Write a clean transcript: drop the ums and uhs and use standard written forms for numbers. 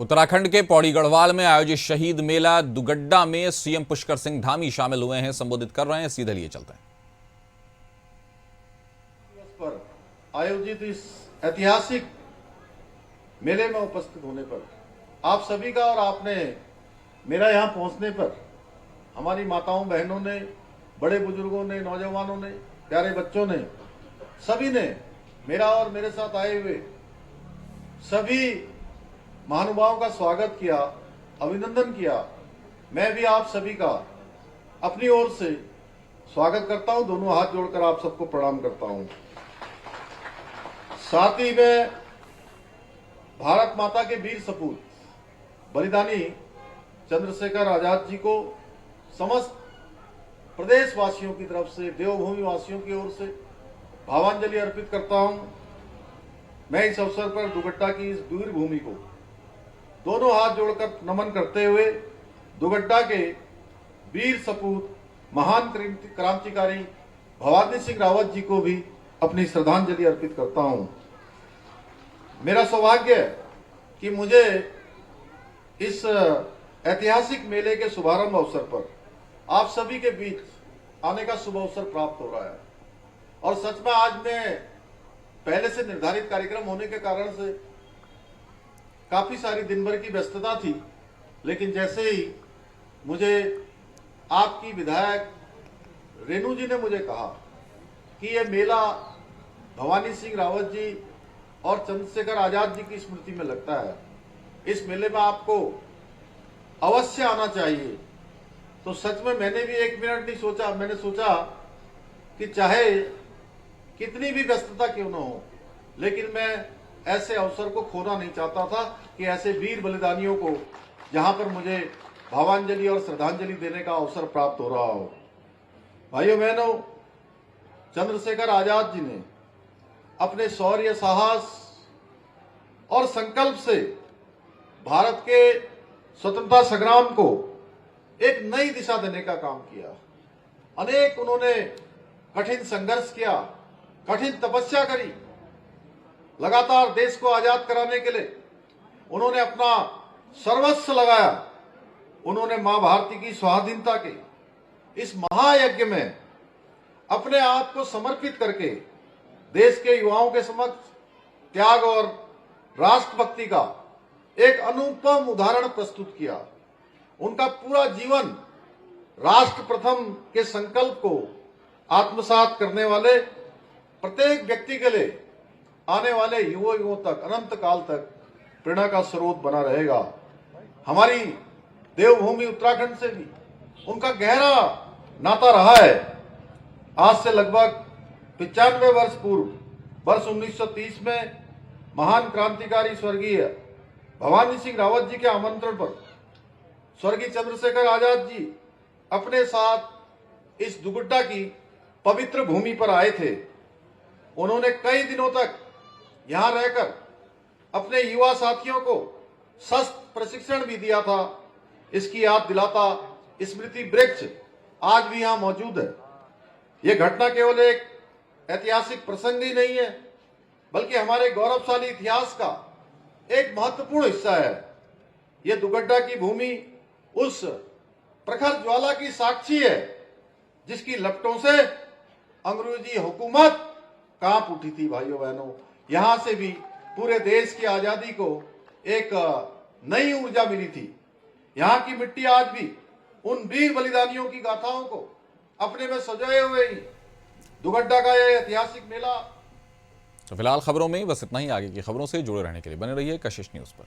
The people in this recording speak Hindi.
उत्तराखंड के पौड़ी गढ़वाल में आयोजित शहीद मेला दुगड्डा में सीएम पुष्कर सिंह धामी शामिल हुए हैं, संबोधित कर रहे हैं। सीधे लिए चलते हैं। पर आयोजित इस ऐतिहासिक मेले में उपस्थित होने पर आप सभी का और आपने मेरा यहां पहुंचने पर हमारी माताओं बहनों ने, बड़े बुजुर्गों ने, नौजवानों ने, प्यारे बच्चों ने, सभी ने मेरा और मेरे साथ आए हुए सभी महानुभावों का स्वागत किया, अभिनंदन किया। मैं भी आप सभी का अपनी ओर से स्वागत करता हूं, दोनों हाथ जोड़कर आप सबको प्रणाम करता हूं। साथ ही मैं भारत माता के वीर सपूत बलिदानी चंद्रशेखर आजाद जी को समस्त प्रदेश वासियों की तरफ से, देवभूमि वासियों की ओर से भावांजलि अर्पित करता हूं। मैं इस अवसर पर दुगड्डा की इस वीर भूमि को दोनों हाथ जोड़कर नमन करते हुए दुगड्डा के वीर सपूत महान क्रांतिकारी भवानी सिंह रावत जी को भी अपनी श्रद्धांजलि अर्पित करता हूं। मेरा सौभाग्य है कि मुझे इस ऐतिहासिक मेले के शुभारंभ अवसर पर आप सभी के बीच आने का शुभ अवसर प्राप्त हो रहा है। और सच में आज मैं पहले से निर्धारित कार्यक्रम होने के कारण से काफी सारी दिन भर की व्यस्तता थी, लेकिन जैसे ही मुझे आपकी विधायक रेणु जी ने मुझे कहा कि यह मेला भवानी सिंह रावत जी और चंद्रशेखर आजाद जी की स्मृति में लगता है, इस मेले में आपको अवश्य आना चाहिए, तो सच में मैंने भी एक मिनट नहीं सोचा। मैंने सोचा कि चाहे कितनी भी व्यस्तता क्यों न हो, लेकिन मैं ऐसे अवसर को खोना नहीं चाहता था कि ऐसे वीर बलिदानियों को जहां पर मुझे भावांजलि और श्रद्धांजलि देने का अवसर प्राप्त हो रहा हो। भाइयों बहनों, चंद्रशेखर आजाद जी ने अपने शौर्य, साहस और संकल्प से भारत के स्वतंत्रता संग्राम को एक नई दिशा देने का काम किया। अनेक उन्होंने कठिन संघर्ष किया, कठिन तपस्या करी। लगातार देश को आजाद कराने के लिए उन्होंने अपना सर्वस्व लगाया। उन्होंने मां भारती की स्वाधीनता के इस महायज्ञ में अपने आप को समर्पित करके देश के युवाओं के समक्ष त्याग और राष्ट्रभक्ति का एक अनुपम उदाहरण प्रस्तुत किया। उनका पूरा जीवन राष्ट्र प्रथम के संकल्प को आत्मसात करने वाले प्रत्येक व्यक्ति के लिए आने वाले युगों तक, अनंत काल तक प्रेरणा का स्रोत बना रहेगा। हमारी देवभूमि उत्तराखंड से भी उनका गहरा नाता रहा है। आज से लगभग 95 वर्ष पूर्व वर्ष 1930 में महान क्रांतिकारी स्वर्गीय भवानी सिंह रावत जी के आमंत्रण पर स्वर्गीय चंद्रशेखर आजाद जी अपने साथ इस दुगड्डा की पवित्र भूमि पर आए थे। उन्होंने कई दिनों तक यहां रहकर अपने युवा साथियों को शस्त्र प्रशिक्षण भी दिया था। इसकी याद दिलाता स्मृति वृक्ष आज भी यहां मौजूद है। यह घटना केवल एक ऐतिहासिक प्रसंग ही नहीं है, बल्कि हमारे गौरवशाली इतिहास का एक महत्वपूर्ण हिस्सा है। यह दुगड्डा की भूमि उस प्रखर ज्वाला की साक्षी है जिसकी लपटों से अंग्रेजी हुकूमत कांप उठी थी। भाइयों बहनों, यहां से भी पूरे देश की आजादी को एक नई ऊर्जा मिली थी। यहां की मिट्टी आज भी उन वीर बलिदानियों की गाथाओं को अपने में सजाए हुए ही दुगड्डा का यह ऐतिहासिक मेला। तो फिलहाल खबरों में बस इतना ही। आगे की खबरों से जुड़े रहने के लिए बने रहिए कशिश न्यूज पर।